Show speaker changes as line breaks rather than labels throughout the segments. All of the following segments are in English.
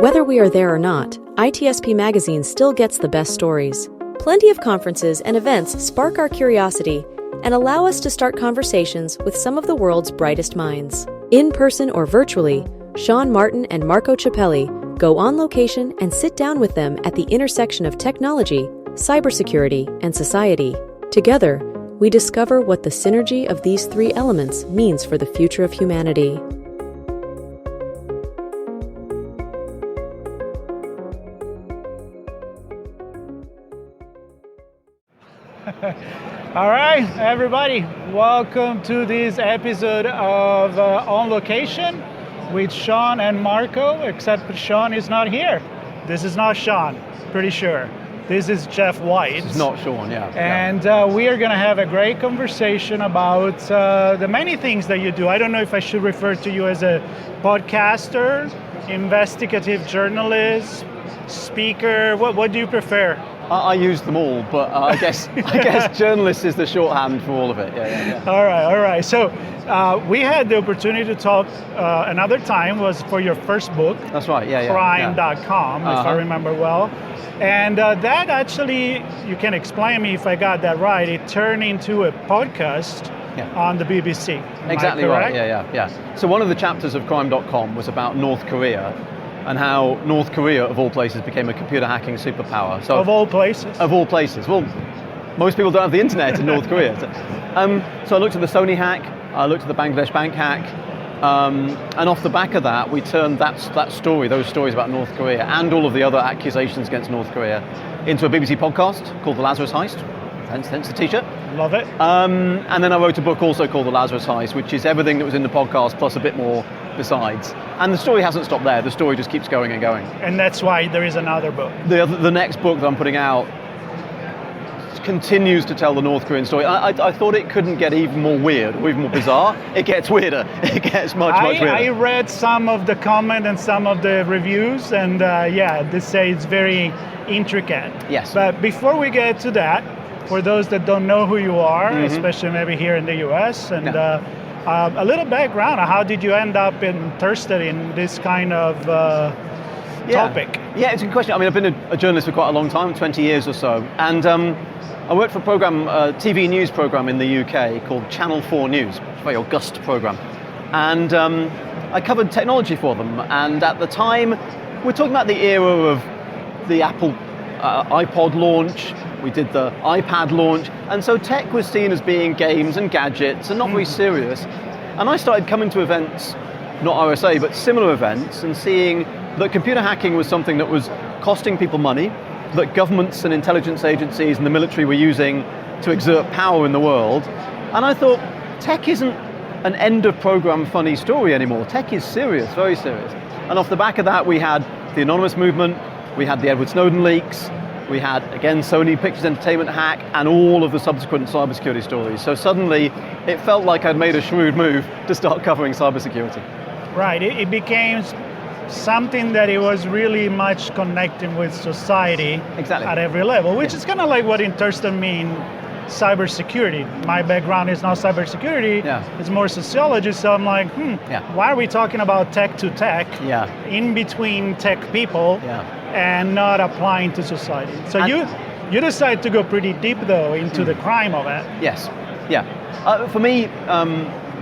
Whether we are there or not, ITSP Magazine still gets the best stories. Plenty of conferences and events spark our curiosity and allow us to start conversations with some of the world's brightest minds. In person or virtually, Sean Martin and Marco Ciappelli go on location and sit down with them at the intersection of technology, cybersecurity, and society. Together, we discover what the synergy of these three elements means for the future of humanity.
All right, everybody, welcome to this episode of On Location with Sean and Marco, except Sean is not here. This is not Sean, pretty sure. This is Geoff White.
It's not Sean, yeah.
And we are going to have a great conversation about the many things that you do. I don't know if I should refer to you as a podcaster, investigative journalist, speaker. What do you prefer?
I use them all, but I guess journalist is the shorthand for all of it. Yeah.
All right. So we had the opportunity to talk another time, was for your first book.
That's right,
Crime.com, if I remember well. And that actually, you can explain me if I got that right, it turned into a podcast on the BBC.
Exactly right, yeah. So one of the chapters of Crime.com was about North Korea, and how North Korea, of all places, became a computer hacking superpower. So,
of all places?
Of all places. Well, most people don't have the internet in North Korea. So I looked at the Sony hack, I looked at the Bangladesh bank hack, and off the back of that, we turned that story, those stories about North Korea, and all of the other accusations against North Korea, into a BBC podcast called The Lazarus Heist, hence the t-shirt.
Love it.
And then I wrote a book also called The Lazarus Heist, which is everything that was in the podcast plus a bit more besides. And the story hasn't stopped there. The story just keeps going and going.
And that's why there is another book.
The next book that I'm putting out continues to tell the North Korean story. I thought it couldn't get even more weird or even more bizarre. It gets weirder. It gets much weirder.
I read some of the comment and some of the reviews, and they say it's very intricate.
Yes.
But before we get to that, for those that don't know who you are, especially maybe here in the US, and a little background, how did you end up interested in this kind of topic?
Yeah, it's a good question. I mean, I've been a journalist for quite a long time, 20 years or so, and I worked for a TV news program in the UK called Channel 4 News, a very august program, and I covered technology for them, and at the time, we're talking about the era of the Apple iPod launch. We did the iPad launch, and so tech was seen as being games and gadgets and not very serious. And I started coming to events, not RSA, but similar events, and seeing that computer hacking was something that was costing people money, that governments and intelligence agencies and the military were using to exert power in the world. And I thought, tech isn't an end of program funny story anymore. Tech is serious, very serious. And off the back of that, we had the anonymous movement, we had the Edward Snowden leaks, we had, again, Sony Pictures Entertainment hack, and all of the subsequent cybersecurity stories. So suddenly, it felt like I'd made a shrewd move to start covering cybersecurity.
Right, it became something that it was really much connecting with society at every level, which is kind of like what interested me in cybersecurity. My background is not cybersecurity, it's more sociology, so I'm like, why are we talking about tech to tech, in between tech people, and not applying to society? So you decided to go pretty deep, though, into the crime of it.
Yes, for me,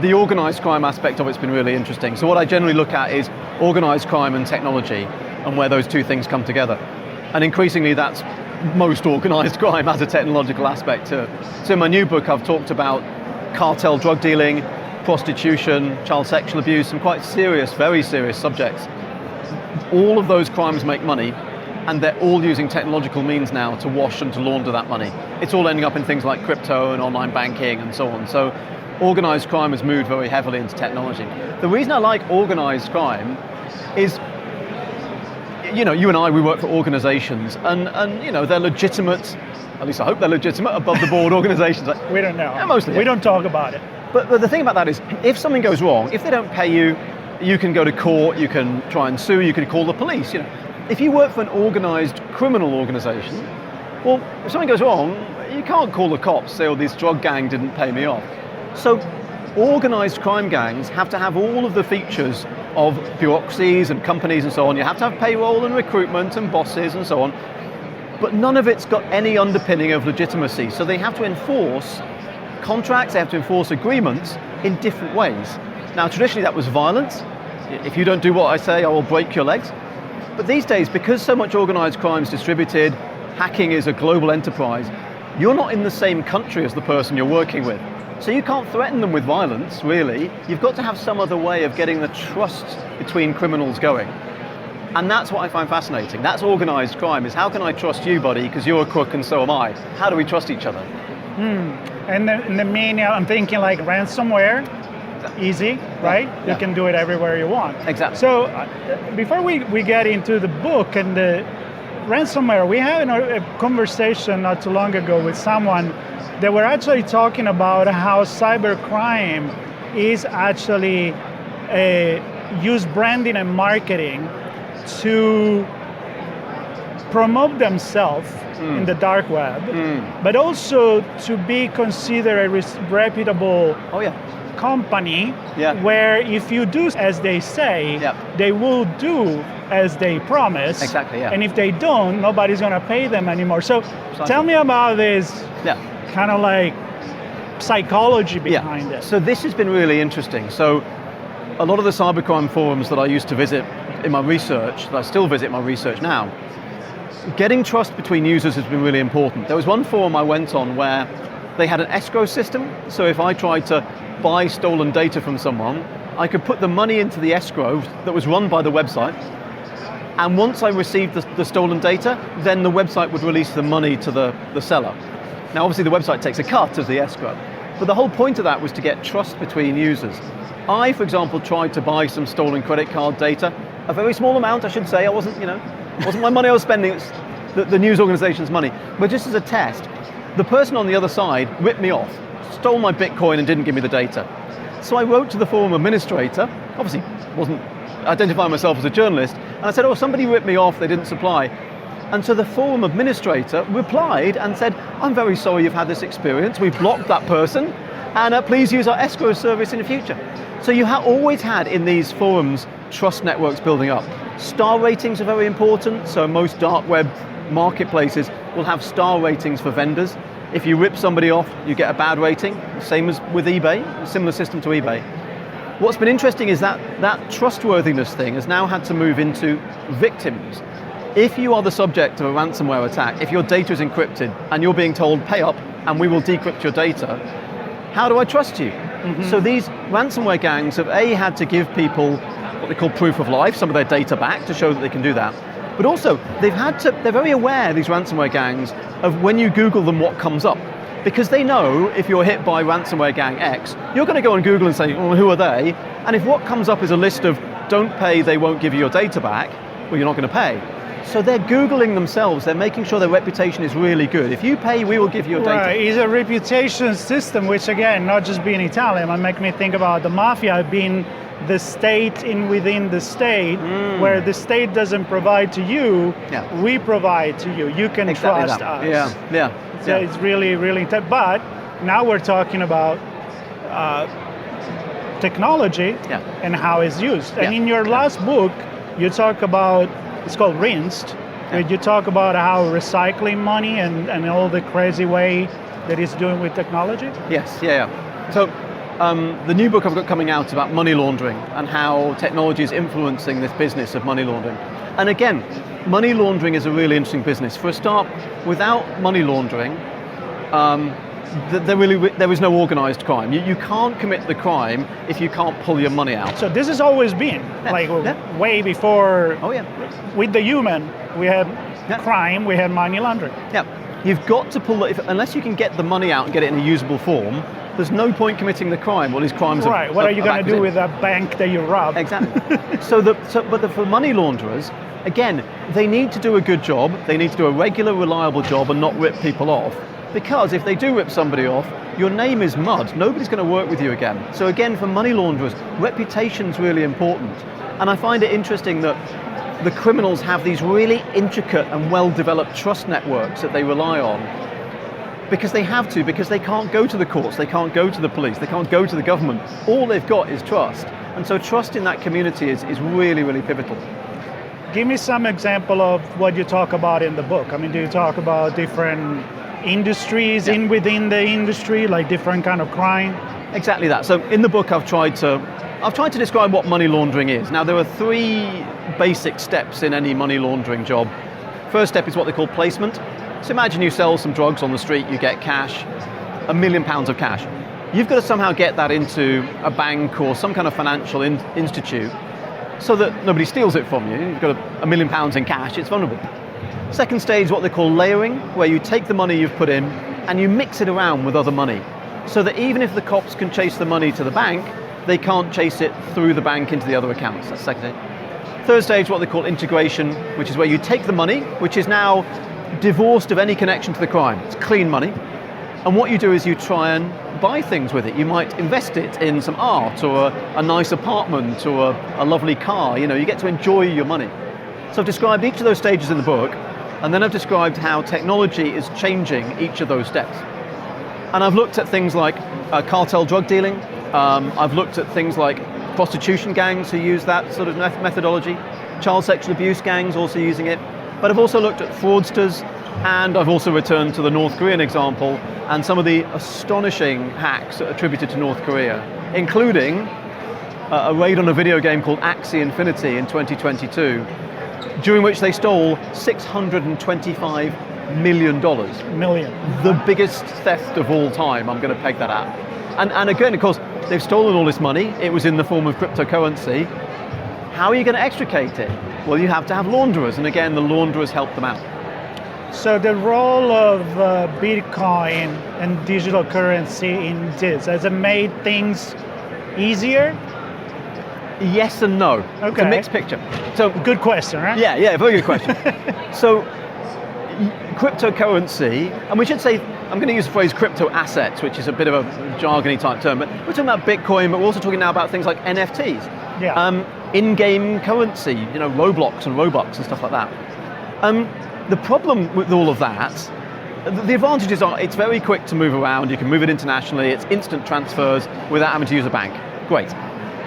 the organised crime aspect of it's been really interesting. So what I generally look at is organised crime and technology, and where those two things come together. And increasingly, that's most organised crime has a technological aspect to it. So in my new book, I've talked about cartel drug dealing, prostitution, child sexual abuse, some quite serious, very serious subjects. All of those crimes make money, and they're all using technological means now to wash and to launder that money. It's all ending up in things like crypto and online banking and so on. So organised crime has moved very heavily into technology. The reason I like organised crime is, you and I, we work for organisations, and they're legitimate, at least I hope they're legitimate, above the board organisations.
We don't know.
Yeah, mostly.
We don't talk about it.
But the thing about that is, if something goes wrong, if they don't pay you, you can go to court, you can try and sue, you can call the police. If you work for an organised criminal organisation, well, if something goes wrong, you can't call the cops, say, oh, this drug gang didn't pay me off. So organised crime gangs have to have all of the features of bureaucracies and companies and so on. You have to have payroll and recruitment and bosses and so on. But none of it's got any underpinning of legitimacy. So they have to enforce contracts, they have to enforce agreements in different ways. Now, traditionally that was violence. If you don't do what I say, I will break your legs. But these days, because so much organized crime is distributed, hacking is a global enterprise, you're not in the same country as the person you're working with. So you can't threaten them with violence, really. You've got to have some other way of getting the trust between criminals going. And that's what I find fascinating. That's organized crime, is how can I trust you, buddy, because you're a crook and so am I. How do we trust each other?
And in the meaning, I'm thinking like ransomware. Easy, right? Yeah. You can do it everywhere you want.
Exactly.
So before we get into the book and the ransomware, we had a conversation not too long ago with someone that were actually talking about how cybercrime is actually use branding and marketing to promote themselves in the dark web, but also to be considered a reputable company, where if you do as they say, they will do as they promise.
Exactly,
And if they don't, nobody's going to pay them anymore. So tell me about this kind of like psychology behind it.
So this has been really interesting. So a lot of the cybercrime forums that I used to visit in my research, that I still visit my research now, getting trust between users has been really important. There was one forum I went on where they had an escrow system. So if I tried to buy stolen data from someone, I could put the money into the escrow that was run by the website, and once I received the stolen data, then the website would release the money to the seller. Now obviously the website takes a cut of the escrow, but the whole point of that was to get trust between users. I, for example, tried to buy some stolen credit card data, a very small amount I should say, it wasn't my money I was spending, it's the news organization's money, but just as a test, the person on the other side ripped me off, stole my Bitcoin and didn't give me the data. So I wrote to the forum administrator, obviously wasn't identifying myself as a journalist, and I said, somebody ripped me off, they didn't supply. And so the forum administrator replied and said, I'm very sorry you've had this experience, we blocked that person, and please use our escrow service in the future. So you always had in these forums trust networks building up. Star ratings are very important, so most dark web marketplaces will have star ratings for vendors. If you rip somebody off, you get a bad rating, same as with eBay, a similar system to eBay. What's been interesting is that trustworthiness thing has now had to move into victims. If you are the subject of a ransomware attack, if your data is encrypted and you're being told, pay up and we will decrypt your data, how do I trust you? So these ransomware gangs have had to give people what they call proof of life, some of their data back to show that they can do that. But also, they're very aware, these ransomware gangs, of when you Google them what comes up. Because they know if you're hit by ransomware gang X, you're going to go on Google and say, who are they? And if what comes up is a list of don't pay, they won't give you your data back, well, you're not going to pay. So they're Googling themselves, they're making sure their reputation is really good. If you pay, we will give you your data.
Right, it's a reputation system, which again, not just being Italian, it make me think about the mafia being the state within the state, where the state doesn't provide to you, we provide to you. You can trust us. So it's really, really intense. But now we're talking about technology and how it's used. And in your last book, you talk about, it's called Rinsed, where you talk about how recycling money and all the crazy way that it's doing with technology.
Yes, So the new book I've got coming out is about money laundering and how technology is influencing this business of money laundering. And again, money laundering is a really interesting business. For a start, without money laundering, there is no organized crime. You can't commit the crime if you can't pull your money out.
So this has always been, way before, with the human, we had crime, we had money laundering.
You've got to pull it, unless you can get the money out and get it in a usable form, there's no point committing the crime. Well, these crimes
right. What are you going to do with a bank that you robbed?
Exactly. But for money launderers, again, they need to do a good job. They need to do a regular, reliable job and not rip people off. Because if they do rip somebody off, your name is mud. Nobody's going to work with you again. So again, for money launderers, reputation's really important. And I find it interesting that the criminals have these really intricate and well-developed trust networks that they rely on. Because they have to, because they can't go to the courts, they can't go to the police, they can't go to the government. All they've got is trust. And so trust in that community is really, really pivotal.
Give me some example of what you talk about in the book. I mean, do you talk about different industries within the industry, like different kind of crime?
Exactly that. So in the book, I've tried to describe what money laundering is. Now, there are 3 basic steps in any money laundering job. First step is what they call placement. So imagine you sell some drugs on the street, you get cash, £1 million of cash. You've got to somehow get that into a bank or some kind of financial institute so that nobody steals it from you. You've got £1 million in cash, it's vulnerable. Second stage is what they call layering, where you take the money you've put in and you mix it around with other money, so that even if the cops can chase the money to the bank, they can't chase it through the bank into the other accounts. That's the second stage. Third stage is what they call integration, which is where you take the money, which is now divorced of any connection to the crime. It's clean money. And what you do is you try and buy things with it. You might invest it in some art or a nice apartment or a lovely car. You know, you get to enjoy your money. So I've described each of those stages in the book, and then I've described how technology is changing each of those steps. And I've looked at things like cartel drug dealing. I've looked at things like prostitution gangs who use that sort of methodology, child sexual abuse gangs also using it. But I've also looked at fraudsters, and I've also returned to the North Korean example and some of the astonishing hacks attributed to North Korea, including a raid on a video game called Axie Infinity in 2022, during which they stole $625 million. The biggest theft of all time, I'm going to peg that at. And again, of course, they've stolen all this money. It was in the form of cryptocurrency. How are you going to extricate it? Well, you have to have launderers, and again, the launderers help them out.
So the role of Bitcoin and digital currency in this, has it made things easier?
Yes and no.
Okay.
It's a mixed picture. So
good question, right?
Yeah, very good question. So cryptocurrency, and we should say, I'm going to use the phrase crypto assets, which is a bit of a jargony type term, but we're talking about Bitcoin, but we're also talking now about things like NFTs.
Yeah.
In-game currency, you know, Roblox and Robux and stuff like that. The problem with all of that, the advantages are it's very quick to move around, you can move it internationally, it's instant transfers without having to use a bank. Great.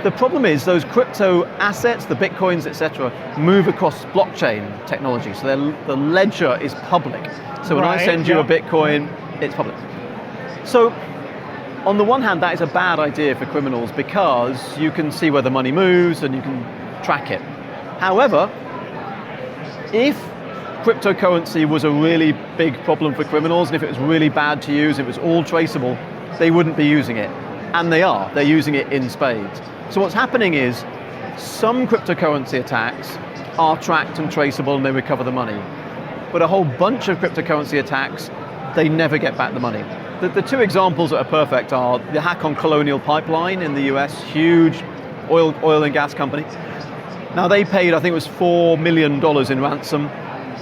The problem is those crypto assets, the Bitcoins, etc., move across blockchain technology, so the ledger is public. So when I send you a Bitcoin, it's public. So on the one hand, that is a bad idea for criminals because you can see where the money moves and you can track it. However, if cryptocurrency was a really big problem for criminals, and if it was really bad to use, it was all traceable, they wouldn't be using it. And they're using it in spades. So what's happening is some cryptocurrency attacks are tracked and traceable and they recover the money. But a whole bunch of cryptocurrency attacks, they never get back the money. The 2 examples that are perfect are the hack on Colonial Pipeline in the US, huge oil and gas company. Now they paid, I think it was $4 million in ransom,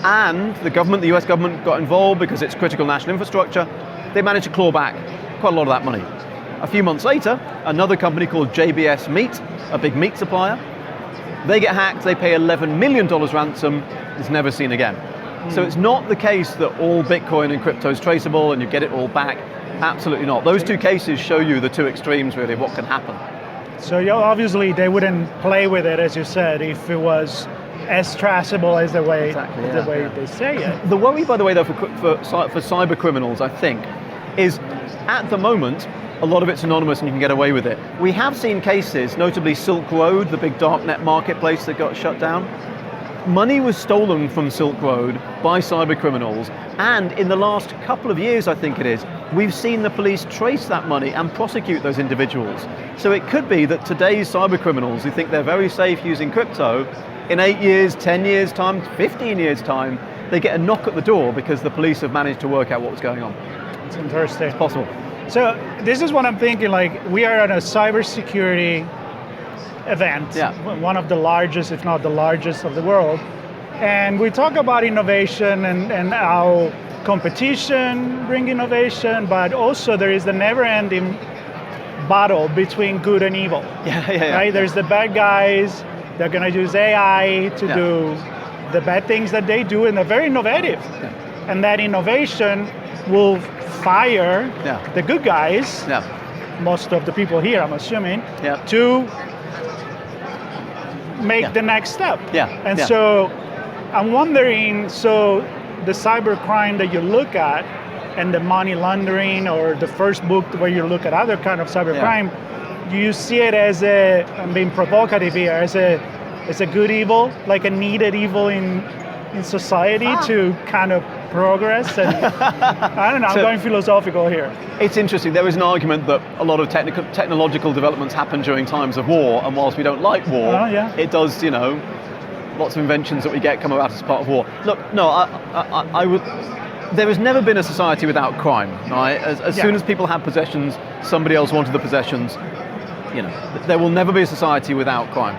and the US government got involved because it's critical national infrastructure. They managed to claw back quite a lot of that money. A few months later, another company called JBS Meat, a big meat supplier, they get hacked, they pay $11 million ransom, it's never seen again. So it's not the case that all Bitcoin and crypto is traceable and you get it all back. Absolutely not. Those 2 cases show you the 2 extremes really of what can happen.
So obviously they wouldn't play with it, as you said, if it was as traceable as the way they say it.
The worry, by the way, though, for cyber criminals, I think, is at the moment, a lot of it's anonymous and you can get away with it. We have seen cases, notably Silk Road, the big darknet marketplace that got shut down. Money was stolen from Silk Road by cyber criminals, and in the last couple of years, I think it is, we've seen the police trace that money and prosecute those individuals. So it could be that today's cyber criminals who think they're very safe using crypto, in 8 years, 10 years time, 15 years time, they get a knock at the door because the police have managed to work out what was going on.
It's interesting.
It's possible.
So this is what I'm thinking, like we are at a cybersecurity event, one of the largest, if not the largest of the world. And we talk about innovation and how competition bring innovation, but also there is the never-ending battle between good and evil. Right? There's the bad guys, they're going to use AI to do the bad things that they do, and they're very innovative. And that innovation will fire the good guys, most of the people here, I'm assuming, to make the next step. And
yeah.
so I'm wondering, so the cybercrime that you look at and the money laundering, or the first book where you look at other kind of cybercrime, do you see it as I'm being provocative here, as a good evil, like a needed evil in society to kind of progress? And I don't know, I'm going philosophical here.
It's interesting. There is an argument that a lot of technological developments happen during times of war, and whilst we don't like war, it does, lots of inventions that we get come about as part of war. Look, no, I would. There has never been a society without crime, right? As soon as people have possessions, somebody else wanted the possessions. There will never be a society without crime.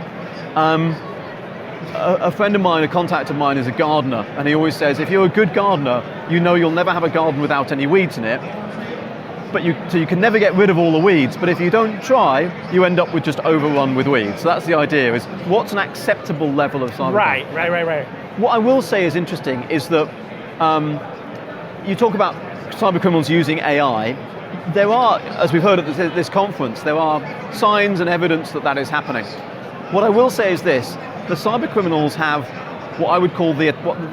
A friend of mine, a contact of mine, is a gardener, and he always says, if you're a good gardener, you'll never have a garden without any weeds in it. So you can never get rid of all the weeds, but if you don't try, you end up with just overrun with weeds. So that's the idea, is what's an acceptable level of cybercrime?
Right.
What I will say is interesting is that you talk about cyber criminals using AI. There are, as we've heard at this conference, there are signs and evidence that is happening. What I will say is this: the cyber criminals have what I would call the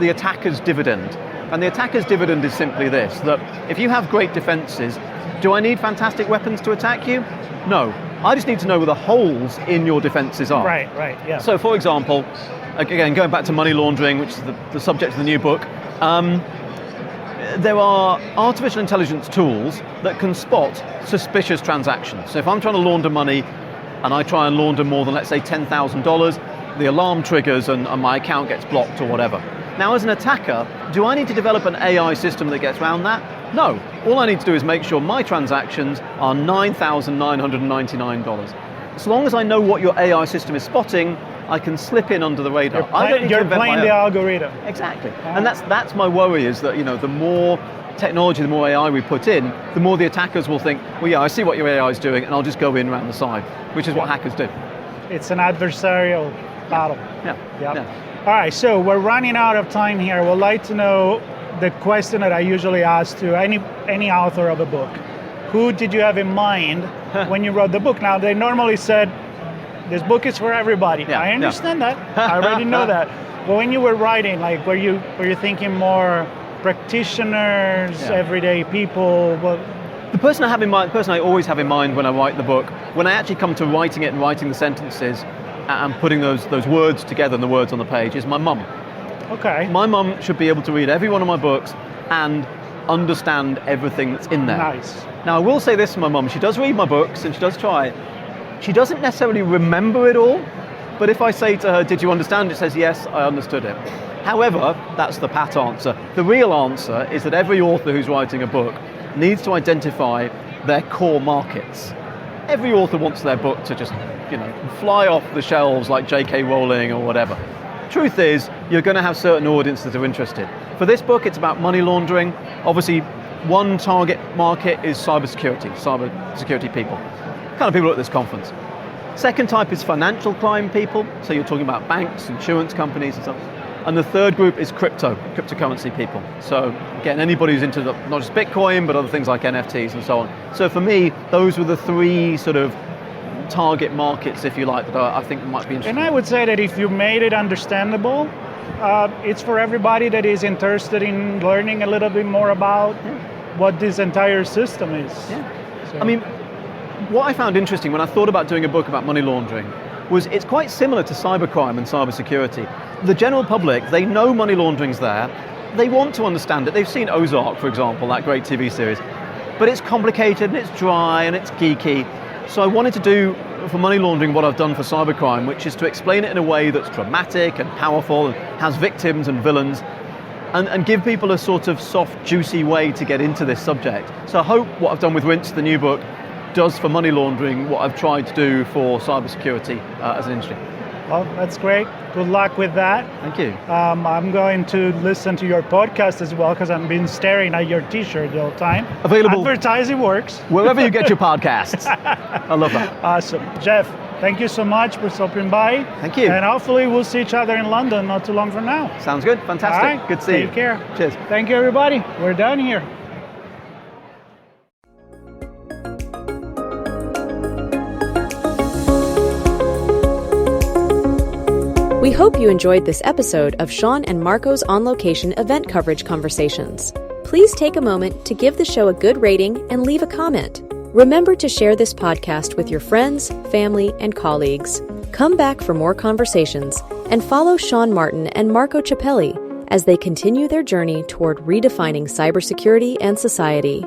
attacker's dividend. And the attacker's dividend is simply this: that if you have great defenses, do I need fantastic weapons to attack you? No. I just need to know where the holes in your defenses are.
Right, yeah.
So, for example, again, going back to money laundering, which is the subject of the new book, there are artificial intelligence tools that can spot suspicious transactions. So if I'm trying to launder money and I try and launder more than, let's say, $10,000, the alarm triggers and my account gets blocked or whatever. Now, as an attacker, do I need to develop an AI system that gets around that? No. All I need to do is make sure my transactions are $9,999. As long as I know what your AI system is spotting, I can slip in under the radar.
You're playing the algorithm.
Exactly. And that's my worry, is that the more technology, the more AI we put in, the more the attackers will think, well, yeah, I see what your AI is doing, and I'll just go in around the side, which is what hackers do.
It's an adversarial battle.
Yeah.
All right, so we're running out of time here. We'd like to know the question that I usually ask to any author of a book. Who did you have in mind when you wrote the book? Now, they normally said, this book is for everybody. I understand that. I already know that. But when you were writing, like, were you thinking more practitioners, everyday people?
The person I always have in mind when I write the book, when I actually come to writing it and writing the sentences and putting those words together and the words on the page, is my mum.
Okay.
My mum should be able to read every one of my books and understand everything that's in there.
Nice.
Now, I will say this to my mum: she does read my books and she does try. She doesn't necessarily remember it all, but if I say to her, did you understand it? She says, yes, I understood it. However, that's the pat answer. The real answer is that every author who's writing a book needs to identify their core markets. Every author wants their book to just, fly off the shelves like J.K. Rowling or whatever. Truth is, you're going to have certain audiences that are interested. For this book, it's about money laundering. Obviously, one target market is cybersecurity people. Kind of people at this conference. Second type is financial crime people. So you're talking about banks, insurance companies and stuff. And the third group is cryptocurrency people. So again, anybody who's into not just Bitcoin, but other things like NFTs and so on. So for me, those were the three sort of target markets, if you like, that I think might be interesting.
And I would say that if you made it understandable, it's for everybody that is interested in learning a little bit more about what this entire system is.
Yeah. So. I mean, what I found interesting when I thought about doing a book about money laundering was it's quite similar to cybercrime and cybersecurity. The general public, they know money laundering's there. They want to understand it. They've seen Ozark, for example, that great TV series. But it's complicated and it's dry and it's geeky. So I wanted to do for money laundering what I've done for cybercrime, which is to explain it in a way that's dramatic and powerful and has victims and villains, and give people a sort of soft, juicy way to get into this subject. So I hope what I've done with Wince, the new book, does for money laundering what I've tried to do for cybersecurity as an industry.
Well, that's great. Good luck with that.
Thank you.
I'm going to listen to your podcast as well, because I've been staring at your t-shirt the whole time.
Available.
Advertising works.
Wherever you get your podcasts. I love that.
Awesome. Geoff, thank you so much for stopping by.
Thank you.
And hopefully we'll see each other in London not too long from now.
Sounds good. Fantastic.
All right.
Good to see you.
Take care.
Cheers.
Thank you, everybody. We're done here.
We hope you enjoyed this episode of Sean and Marco's on-location event coverage conversations. Please take a moment to give the show a good rating and leave a comment. Remember to share this podcast with your friends, family, and colleagues. Come back for more conversations and follow Sean Martin and Marco Ciappelli as they continue their journey toward redefining cybersecurity and society.